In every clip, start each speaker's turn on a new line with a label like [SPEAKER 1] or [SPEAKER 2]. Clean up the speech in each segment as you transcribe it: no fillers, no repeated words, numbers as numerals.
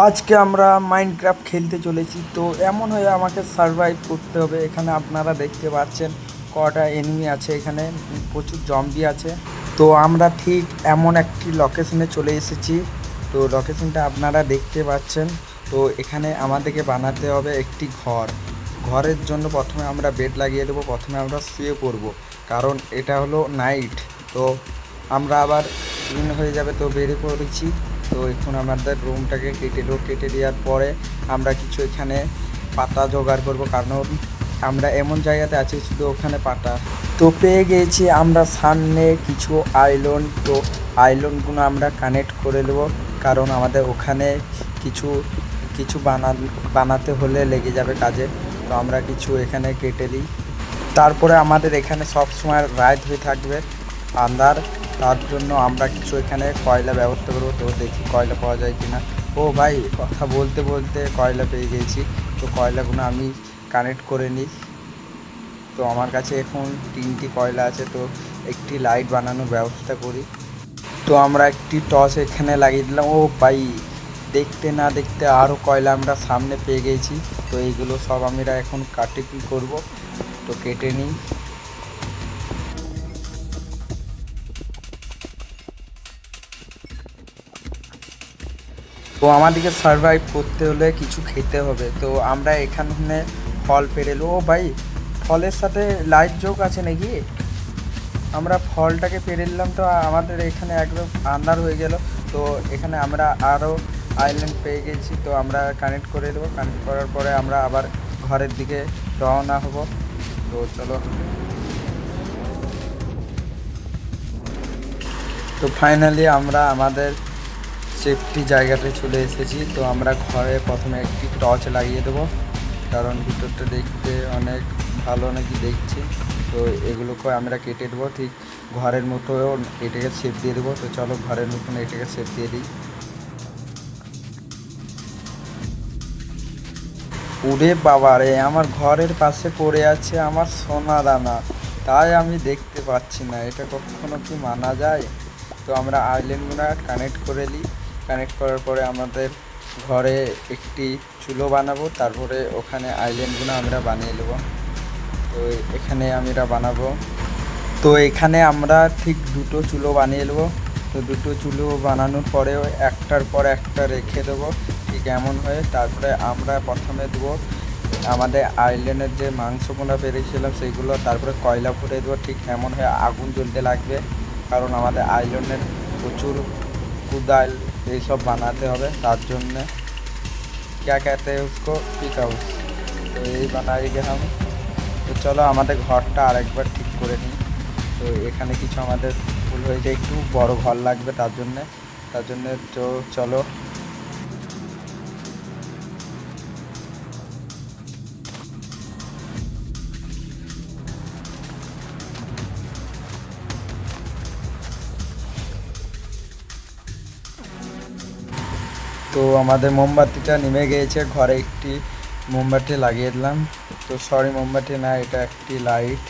[SPEAKER 1] আজকে আমরা মাইনক্রাফট খেলতে চলেছি। তো এমন হয়ে আমাকে সারভাইভ করতে হবে। এখানে আপনারা দেখতে পাচ্ছেন কটা এনিমি আছে, এখানে প্রচুর জম্বি আছে। তো আমরা ঠিক এমন একটি লোকেশনে চলে এসেছি। তো লোকেশনটা আপনারা দেখতে পাচ্ছেন। তো এখানে আমাদেরকে বানাতে হবে একটি ঘরের জন্য প্রথমে আমরা বেড লাগিয়ে দেবো। প্রথমে আমরা শুয়ে পড়বো, কারণ এটা হলো নাইট। তো আমরা আবার দিন হয়ে যাবে। তো বেরিয়ে পড়েছি। তো এখন আমাদের রুমটাকে কেটে দেওয়ার পরে আমরা কিছু এখানে পাতা জোগাড় করব, কারণ আমরা এমন জায়গাতে আছি শুধু ওখানে পাতা। তো পেয়ে গিয়েছি আমরা সামনে কিছু আইল্যান্ড। তো আইল্যান্ডগুলো আমরা কানেক্ট করে নেব, কারণ আমাদের ওখানে কিছু কিছু বানাতে হলে লেগে যাবে কাজে। তো আমরা কিছু এখানে কেটে দিই। তারপরে আমাদের এখানে সব সময় রাত হয়ে থাকবে, আন্ধার। তার জন্য আমরা কিছু এখানে কয়লা ব্যবস্থা করবো। তো দেখি কয়লা পাওয়া যায় কিনা। ও ভাই, কথা বলতে বলতে কয়লা পেয়ে গেছি। তো কয়লাগুলো আমি কানেক্ট করে নিই। তো আমার কাছে এখন 3টি কয়লা আছে। তো একটি লাইট বানানোর ব্যবস্থা করি। তো আমরা একটি টর্চ এখানে লাগিয়ে দিলাম। ও ভাই, দেখতে না দেখতে আরও কয়লা আমরা সামনে পেয়ে গেছি। তো এইগুলো সব আমরা এখন কাটি করব। তো কেটে নিই। তো আমাদেরকে সারভাইভ করতে হলে কিছু খেতে হবে। তো আমরা এখানে ফল পেরেলো। ও ভাই, ফলের সাথে লাইট যোগ আছে নাকি? আমরা ফলটাকে পেরে নিলাম। তো আমাদের এখানে একদম আন্ধার হয়ে গেল। তো এখানে আমরা আরও আইল্যান্ড পেয়ে গেছি। তো আমরা কানেক্ট করে দেবো। কানেক্ট করার পরে আমরা আবার ঘরের দিকে রওনা হব। তো চলো। তো ফাইনালি আমরা আমাদের সেফটি জায়গাতে চলে এসেছি। তো আমরা ঘরে প্রথমে একটি টর্চ লাগিয়ে দেবো, কারণ ভিতরটা দেখতে অনেক ভালো নাকি দেখছি। তো এগুলোকে আমরা কেটে দেবো ঠিক ঘরের মতো, এটাকে শেপ দিয়ে দেবো। তো চলো ঘরের মতন এটাকে শেপ দিয়ে দিই। উড়ে বাবা রে, আমার ঘরের পাশে পড়ে আছে আমার সোনা দানা, তাই আমি দেখতে পাচ্ছি না। এটা কখনো কি মানা যায়? তো আমরা আইল্যান্ডগুলো কানেক্ট করে নিই। কানেক্ট করার পরে আমাদের ঘরে একটি চুলো বানাবো, তারপরে ওখানে আইল্যান্ডগুলো আমরা বানিয়ে নেব। তো এখানে আমরা বানাবো। তো এখানে আমরা ঠিক দুটো চুলো বানিয়ে নেবো। তো দুটো চুলো বানানোর পরেও একটার পর একটা রেখে দেবো ঠিক এমন হয়ে। তারপরে আমরা প্রথমে দেবো আমাদের আইল্যান্ডের যে মাংসগুলো পেরেছিলাম সেইগুলো, তারপরে কয়লা ভরে দেবো ঠিক এমন হয়ে। আগুন জ্বলতে লাগবে, কারণ আমাদের আইল্যান্ডের প্রচুর কুদাল এইসব বানাতে হবে। তার জন্যে क्या कहते हैं उसको, पिक हाउस। তো এই বানাই গেলাম। তো চলো আমাদের ঘরটা আরেকবার ঠিক করে নিই। তো এখানে কিছু আমাদের ভুল হয়েছে, একটু বড় ঘর লাগবে তার জন্যে তো চলো। তো আমাদের মোমবাতিটা নেমে গিয়েছে। ঘরে একটি মোমবাতি লাগিয়ে দিলাম। তো সরি, মোমবাতি না, এটা একটি লাইট।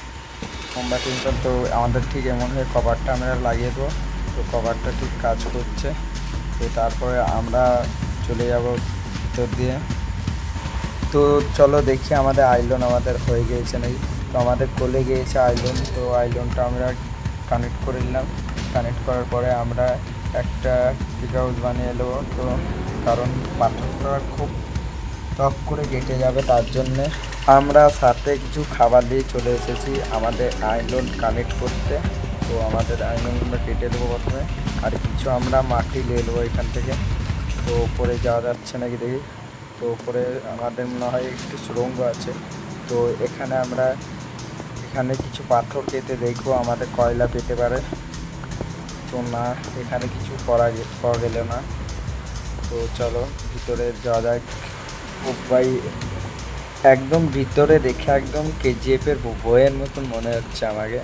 [SPEAKER 1] মোমবাতিটা তো আমাদের ঠিক এমন হয়ে কভারটা আমরা লাগিয়ে দেবো। তো কভারটা ঠিক কাজ করছে। তো তারপরে আমরা চলে যাব ভিতর দিয়ে। তো চলো দেখি আমাদের আইল্যান্ড আমাদের হয়ে গিয়েছে নাকি। তো আমাদের কোলে গিয়েছে আইল্যান্ড। তো আইল্যান্ডটা আমরা কানেক্ট করে নিলাম। কানেক্ট করার পরে আমরা একটা পিক হাউস বানিয়ে নেবো। তো কারণ পাথরটা খুব টক করে কেটে যাবে, তার জন্যে আমরা সাথে কিছু খাবার দিয়ে চলে এসেছি আমাদের আইল্যান্ড কানেক্ট করতে। তো আমাদের আইল্যান্ড আমরা কেটে দেবো প্রথমে, আর কিছু আমরা মাটি নিয়ে নেবো এখান থেকে। তো উপরে যাওয়া যাচ্ছে নাকি দেখি। তো উপরে আমাদের মনে হয় একটু সুড়ঙ্গ আছে। তো এখানে কিছু পাথর কেটে দেখবো আমাদের কয়লা পেতে পারে। তো না, এখানে কিছু পাওয়া গেল না। তো চলো ভিতরে যাওয়া যাক। ও ভাই, একদম ভিতরে দেখে একদম কেজিএফের বইয়ের মতন মনে হচ্ছে আমাকে।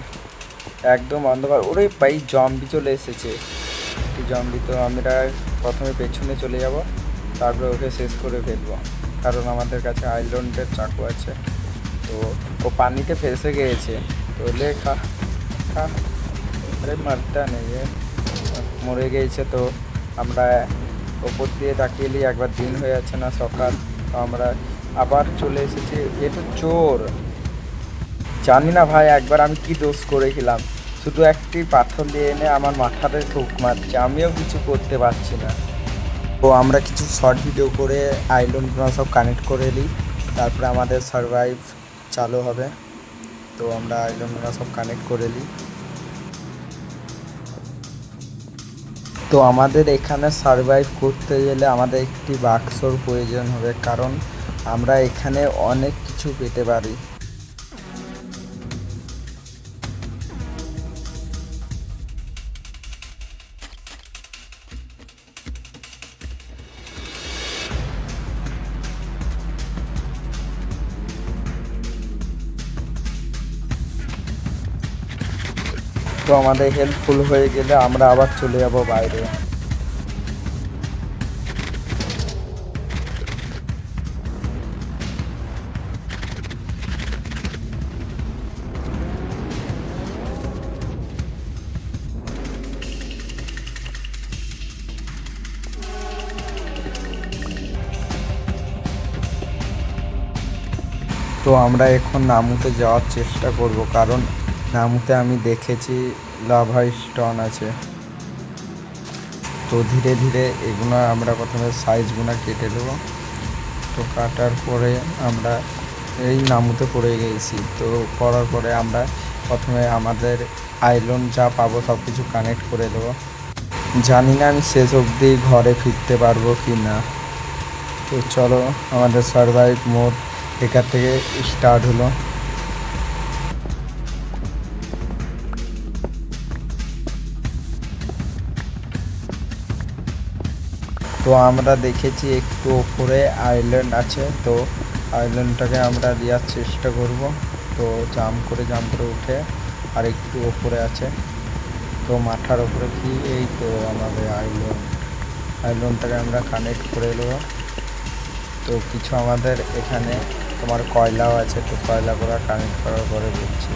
[SPEAKER 1] একদম অন্ধকার। ওরে ভাই, জম্বি চলে এসেছে। জম্বি, তো আমরা প্রথমে পেছনে চলে যাব, তারপরে ওকে শেষ করে ফেলবো, কারণ আমাদের কাছে আইল্যান্ডের চাকু আছে। তো ও পানিতে ফেসে গিয়েছে। তো লে খা খা। আরে মারতা নেই, মরে গিয়েছে। তো আমরা ওপর দিয়ে তাকিয়ে একবার দিন হয়ে যাচ্ছে না সকাল। তো আমরা আবার চলে এসেছি। এটা চোর, জানি না ভাই একবার আমি কি দোষ করেছিলাম, শুধু একটি পাথর দিয়ে এনে আমার মাথাতে ঠুক মারছে, আমিও কিছু করতে পারছি না। তো আমরা কিছু শর্ট ভিডিও করে আইল্যান্ডগুলো সব কানেক্ট করে নিই, তারপরে আমাদের সারভাইভ চালু হবে। তো আমরা আইল্যান্ডগুলো সব কানেক্ট করে নিই। তো আমাদের এখানে সারভাইভ করতে গেলে আমাদের একটি বাক্সর প্রয়োজন হবে, কারণ আমরা এখানে অনেক কিছু পেতে পারি। তো আমাদের হেল্পফুল হয়ে গেলে আমরা আবার চলে যাব বাইরে। তো আমরা এখন নামুতে যাওয়ার চেষ্টা করব, কারণ নামুতে আমি দেখেছি লাভা স্টোন আছে। তো ধীরে ধীরে এগুলো আমরা প্রথমে সাইজগুলো কেটে নেব। তো কাটার পরে আমরা এই নামুতে পড়ে গেছি। তো পড়ার পরে আমরা প্রথমে আমাদের আইল্যান্ড যা পাবো সব কিছু কানেক্ট করে দেবো। জানি না আমি শেষ অবধি ঘরে ফিরতে পারবো কি না। তো চলো, আমাদের সারভাইভ মোড এখান থেকে স্টার্ট হলো। তো আমরা দেখেছি একটু ওপরে আইল্যান্ড আছে, তো আইল্যান্ডটাকে আমরা দেওয়ার চেষ্টা করব। তো জাম্প করে উঠে আর একটু ওপরে আছে, তো মাথার ওপরে কি এই তো আমাদের আইল্যান্ডটাকে আমরা কানেক্ট করে দেবো। তো কিছু আমাদের এখানে তোমার কয়লাও আছে, তো কয়লাগুলো কানেক্ট করার পরে বুঝছি।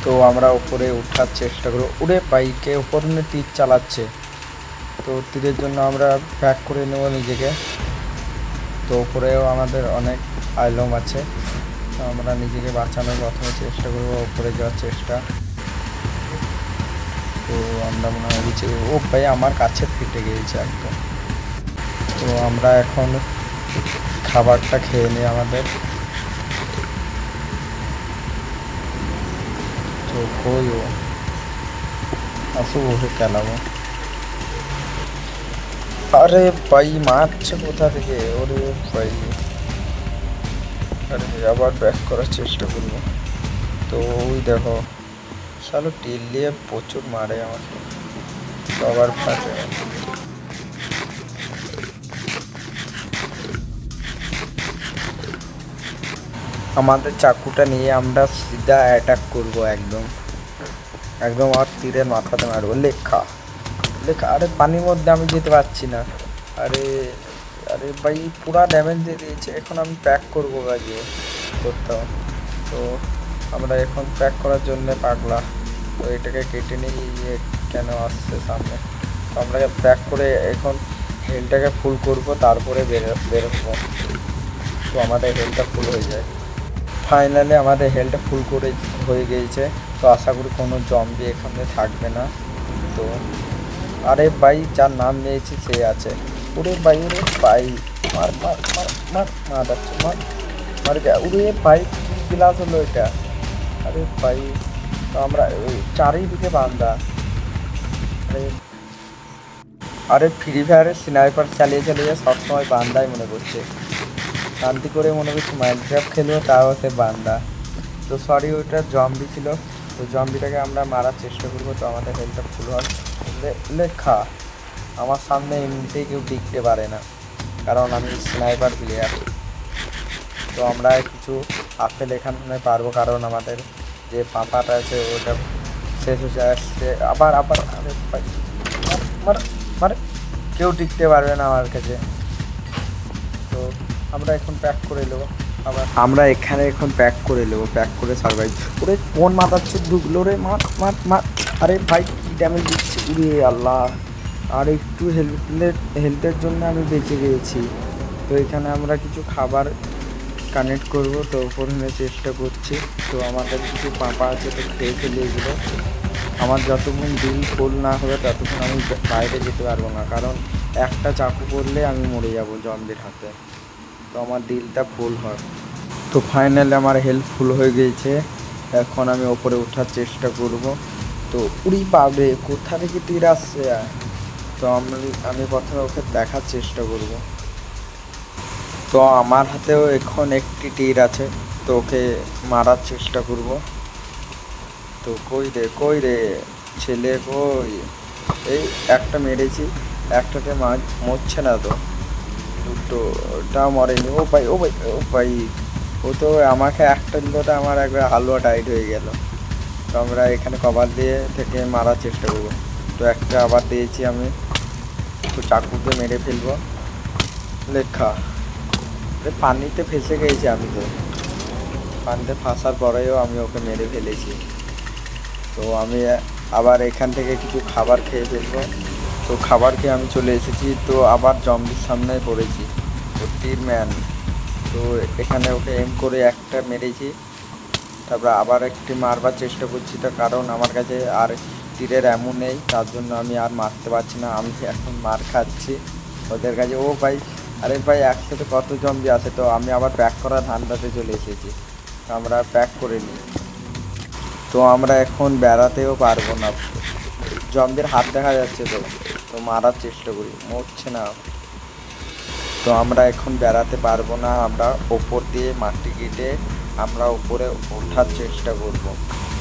[SPEAKER 1] তো আমরা উপরে ওঠার চেষ্টা করব। উড়ে বাইকে উপর নিয়ে তীর চালাচ্ছে, তো তীরের জন্য আমরা প্যাক করে নেব নিজেকে। তো উপরেও আমাদের অনেক আইলম আছে, তো আমরা নিজেকে বাঁচানোর প্রথমে চেষ্টা করব, উপরে যাওয়ার চেষ্টা। তো আমরা মনে হয় নিচে, ও ভাই আমার কাছে ফিটে গিয়েছে একদম। তো আমরা এখন খাবারটা খেয়ে নিই আমাদের। তো কই ও আসো, ওকে খেলাবো। আরে ভাই মারছে কোথা থেকে, ওরে ভাই। আরে আবার ব্যাক করার চেষ্টা করবো। তো ওই দেখো শালো টিল দিয়ে প্রচুর মারে আমাকে, তো আবার ফাটে। আমাদের চাকুটা নিয়ে আমরা সিধা অ্যাটাক করব, একদম একদম আর তীরের মাথাতে মারবো। লেখা লেখা, আরে পানির মধ্যে আমি যেতে পারছি না। আরে আরে ভাই পুরা ড্যামেজ দিয়ে দিয়েছে। এখন আমি প্যাক করবো, কাজে করতাম। তো আমরা এখন প্যাক করার জন্য পাগলা। তো এটাকে কেটে নিই, কেন আসছে সামনে। তো আমরা প্যাক করে এখন হেলটাকে ফুল করব, তারপরে বেরোবো। তো আমাদের হেলটা ফুল হয়ে যায়। ফাইনালি আমাদের হেলটা ফুল করে হয়ে গিয়েছে। তো আশা করি কোনো জম্বি এখানে থাকবে না। তো আরে ভাই যার নাম নিয়েছি সে আছে। ওরে ভাই মার মার মার মার মার যাচ্ছে, মার মার গা। ওরে ভাই কি গ্লাস হলো এটা। আরে ভাই তো আমরা চারিদিকে বান্দা। আরে ফ্রি ফায়ারে স্নাইপার চালিয়ে সবসময় বান্দাই মনে করছে, শান্তি করে মনে করছে মাইনক্রাফট খেলবো, তাও সে বান্দা। তো সরি, ওইটা জম্বি ছিল। তো জম্বিটাকে আমরা মারার চেষ্টা করবো। তো আমাদের হেলথটা ফুল হয়। লেখা আমার সামনে এমনিতেই কেউ টিকতে পারে না, কারণ আমি স্নাইপার প্লেয়ার। তো আমরা কিছু আপেল এখানে পারবো, কারণ আমাদের যে পাতাটা আছে ওটা শেষ হয়ে আসছে। আবার আবার আরে ভাই মার মারে, কেউ টিকতে পারবে না আমার কাছে। তো আমরা এখন প্যাক করে নেবো, আবার আমরা এখানে এখন প্যাক করে নেবো, প্যাক করে সার্ভাইভ। ওরে কোন মাথাচ্ছে ঢুকলো রে, মার মার মার। আরে ভাই কি ড্যামেজ দিচ্ছে, উড়ে আল্লাহ। আর একটু হেলথের জন্য আমি বেঁচে গিয়েছি। তো এখানে আমরা কিছু খাবার কানেক্ট করব, তো প্রথমে চেষ্টা করছি। তো আমাদের কিছু পাপা আছে, তো খেয়ে ফেলে এগুলো। আমার যতক্ষণ দিন ফুল না হবে ততক্ষণ আমি বাইরে যেতে পারবো না, কারণ একটা চাকু করলে আমি মরে যাব জম্বির হাতে। তো আমার দিলটা ফুল হয়। তো ফাইনালি আমার হেলথ ফুল হয়ে গিয়েছে। এখন আমি ওপরে ওঠার চেষ্টা করব। তো উড়ি পাবে, কোথা থেকে তীর আসছে। তো আমি প্রথমে ওকে দেখার চেষ্টা করব। তো আমার হাতেও এখন একটি তীর আছে, তো ওকে মারার চেষ্টা করব। তো কই রে ছেলে কই। এই একটা মেরেছি, একটাতে মরছে না। তো দুটোটা মরেনি। ও ভাই ও ভাই ও ভাই, ও তো আমাকে একটা দিল, তো আমার একবার হালুয়া টাইট হয়ে গেল। তো আমরা এখানে কভার দিয়ে থেকে মারার চেষ্টা করবো। তো একটা আবার দিয়েছি আমি, তো চাকুকে মেরে ফেলবো। লেখা পানিতে ফেসে গিয়েছি আমি। তো পানিতে ফাঁসার পরেও আমি ওকে মেরে ফেলেছি। তো আমি আবার এখান থেকে কিছু খাবার খেয়ে ফেলবো। তো খাবার খেয়ে আমি চলে এসেছি, তো আবার জম্বির সামনে পড়েছি। তো তীর ম্যান, তো এখানে ওকে এম করে একটা মেরেছি। তারপর আবার একটি মারবার চেষ্টা করছি, তার কারণ আমার কাছে আর তীরের এমন নেই, তার জন্য আমি আর মারতে পারছি না। আমি এখন মার খাচ্ছি ওদের কাছে। ও ভাই, আরে ভাই একসাথে কত জম্বি আছে। তো আমি আবার প্যাক করা ধান্দাতে চলে এসেছি, তো আমরা প্যাক করে নিই। তো আমরা এখন বেড়াতেও পারবো না, জম্বির হাত দেখা যাচ্ছে। তো মারার চেষ্টা করি, মরছে না। তো আমরা এখন বেড়াতে পারবো না, আমরা ওপর দিয়ে মাটি কেটে আমরা উপরে ওঠার চেষ্টা করব।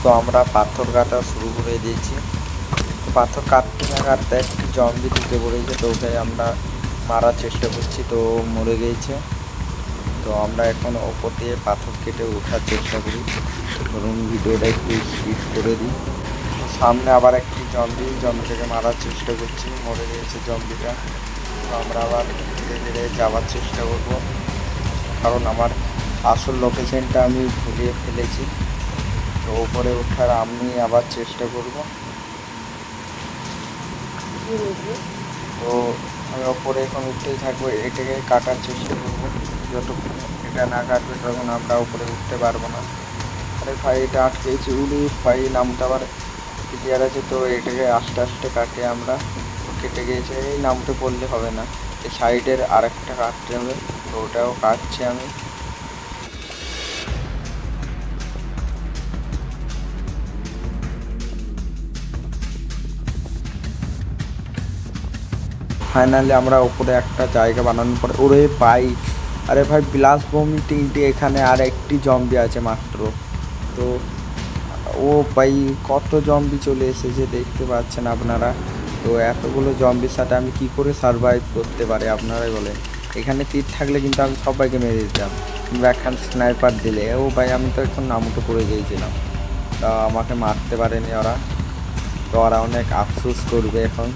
[SPEAKER 1] তো আমরা পাথর কাটা শুরু করে দিয়েছি। পাথর কাটতে না কাটতে একটি জম্বি ঢুকে পড়েছে, তো ওকে আমরা মারার চেষ্টা করছি। তো মরে গিয়েছে। তো আমরা এখন ওপর দিয়ে পাথর কেটে ওঠার চেষ্টা করি। ধরুন ভিডিওটা একটু স্পিড করে দিই। সামনে আবার একটি জম্বিটাকে মারার চেষ্টা করছি, মরে গিয়েছে জম্বিটা। তো আমরা আবার ধীরে ধীরে যাওয়ার চেষ্টা করব, কারণ আমার আসল লোকেশনটা আমি ভুলিয়ে ফেলেছি। তো উপরে ওঠার আমি আবার চেষ্টা করব। তো আমি ওপরে এখন উঠতেই থাকবো, এটাকে কাটার চেষ্টা করবো। যতক্ষণ এটা না কাটবে তখন আমরা উপরে উঠতে পারবো না। আরে ভাই এটা আটকেছি, উড়ি ভাই নামটা আবার ক্লিয়ার আছে। তো এটাকে আস্তে আস্তে কাটে আমরা, কেটে গিয়েছে। এই নামতে পড়লে হবে না, এই সাইডের আরেকটা কাটতে হবে। তো ওটাও কাটছি আমি। ফাইনালি আমরা উপরে একটা জায়গা বানানোর পরে, ওরে ভাই, আরে ভাই ব্লাস বমি তিনটি, এখানে আর একটি জম্বি আছে মাত্র। তো ও ভাই কত জম্বি চলে এসেছে দেখতে পাচ্ছেন আপনারা। তো এতগুলো জম্বির সাথে আমি কি করে সারভাইভ করতে পারি আপনারাই বলেন। এখানে তীর থাকলে কিন্তু আমি সবাইকে মেরে দিতাম, কিংবা একখান স্নাইপার দিলে। ও ভাই আমি তো এখন নামতে পড়ে গিয়েছিলাম, তা আমাকে মারতে পারেনি ওরা। তো ওরা অনেক আফসোস করবে এখন।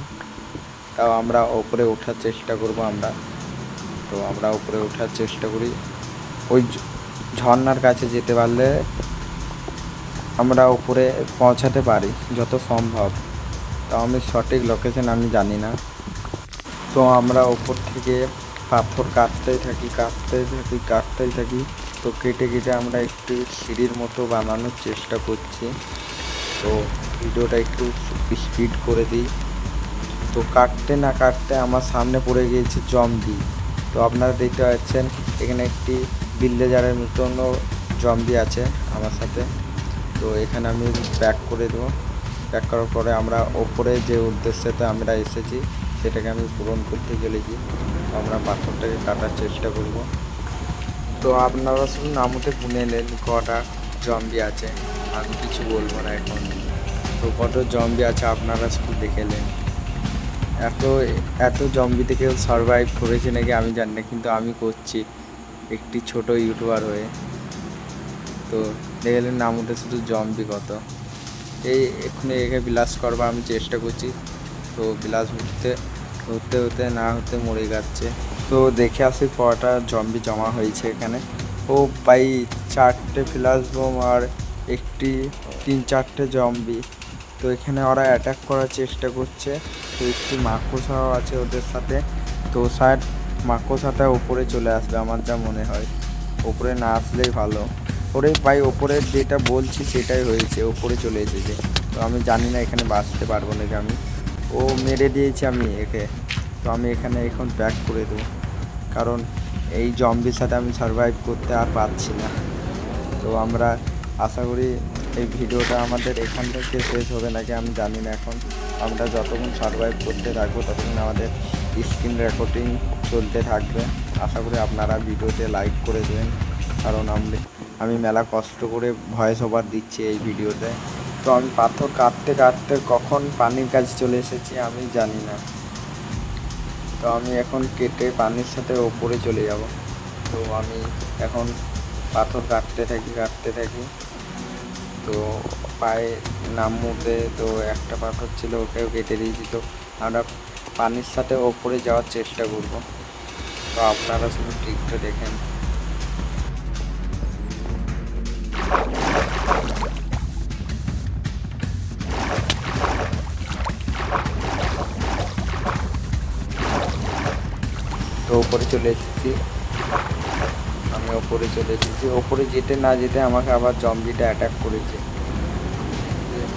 [SPEAKER 1] তাও আমরা ওপরে ওঠার চেষ্টা করব আমরা। তো আমরা উপরে ওঠার চেষ্টা করি, ওই ঝর্নার কাছে যেতে পারলে আমরা উপরে পৌঁছাতে পারি যত সম্ভব। তো আমি সঠিক লোকেশন আমি জানি না। তো আমরা উপর থেকে পাথর কাটতেই থাকি। তো কেটে কেটে আমরা একটু সিঁড়ির মতো বানানোর চেষ্টা করছি। তো ভিডিওটা একটু স্পিড করে দিই। তো কাটতে না কাটতে আমার সামনে পড়ে গিয়েছে জম্বি। তো আপনারা দেখতে পাচ্ছেন এখানে একটি বিল্ডেজারের মতনও জম্বি আছে আমার সাথে। তো এখানে আমি প্যাক করে দেবো। প্যাক করার পরে আমরা ওপরে যে উদ্দেশ্যতে আমরা এসেছি সেটাকে আমি পূরণ করতে চলেছি। আমরা পাথরটাকে কাটার চেষ্টা করব। তো আপনারা শুধু নামতে গুনে নেন কটা জম্বি আছে, আমি কিছু বলবো না এখন। তো কত জম্বি আছে আপনারা শুধু দেখে নেন। এত জম্বিতে কেউ সারভাইভ করেছে নাকি আমি জানি না, কিন্তু আমি করছি একটি ছোট ইউটিউবার হয়ে। তো দেখলেন নামতে শুধু জম্বি কত। এই এক্ষুনি একে বিলাস করবার আমি চেষ্টা করছি, তো বিলাস হতে না হতে মরে যাচ্ছে। তো দেখে আসি কটা জম্বি জমা হয়েছে এখানে। ও ভাই 4টে ফ্ল্যাশ বোম আর 3-4টে জম্বি। তো এখানে ওরা অ্যাটাক করার চেষ্টা করছে। তো একটি মাকড়সাও আছে ওদের সাথে। তো শায়দ মাকড়সাটা ওপরে চলে আসবে আমার যা মনে হয়, ওপরে না আসলেই ভালো। ওরে ভাই ওপরে যেটা বলছি সেটাই হয়েছে, ওপরে চলে এসেছে। তো আমি জানি না এখানে বাঁচতে পারবো নাকি আমি। ও মেরে দিয়েছি আমি একে। তো আমি এখানে এখন ব্যাক করে দেবো, কারণ এই জম্বির সাথে আমি সার্ভাইভ করতে আর পারছি না। তো আমরা আশা করি এই ভিডিওটা আমাদের এখান থেকে শেষ হবে নাকি আমি জানি না। এখন আমরা যতক্ষণ সার্ভাইভ করতে থাকবো ততক্ষণ আমাদের স্ক্রিন রেকর্ডিং চলতে থাকবে। আশা করি আপনারা ভিডিওতে লাইক করে দেবেন, কারণ আমি মেলা কষ্ট করে ভয়েস ওভার দিচ্ছি এই ভিডিওতে। তো আমি পাথর কাটতে কাটতে কখন পানির কাছে চলে এসেছি আমি জানি না। তো আমি এখন কেটে পানির সাথে ওপরে চলে যাব। তো আমি এখন পাথর কাটতে থাকি। তো পায়ে নামতে তো একটা পাথর ছিল, ওকেও কেটে দিয়েছি। তো আমরা পানির সাথে ওপরে যাওয়ার চেষ্টা করব। তো আপনারা শুধু ট্রিকটা দেখেন। তো ওপরে চলে এসেছি, আমি ওপরে চলে এসেছি। ওপরে যেতে না যেতে আমাকে আবার জম্বিটা অ্যাটাক করেছে।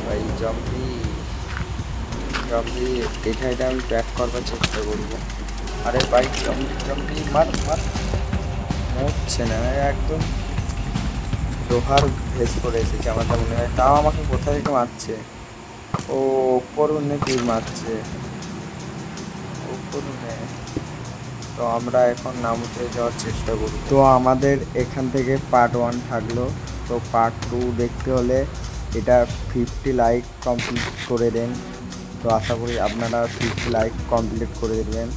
[SPEAKER 1] ভাই জম্বি এটা আমি ব্যাক করবার চেষ্টা করবো। আরে ভাই জম্বি মার মরছে না, একদম লোহার ভেস করে এসেছে আমার যা মনে হয়। তাও আমাকে কোথা থেকে মারছে? ও ওপর নাকি মারছে, ওপর। তো আমরা এখন নামতে যাওয়ার চেষ্টা করি। তো আমাদের এখান থেকে পার্ট 1 থাকলো। তো পার্ট 2 দেখতে হলে এটা 50 লাইক কমপ্লিট করে দেন। তো আশা করি আপনারা 50 লাইক কমপ্লিট করে দেবেন।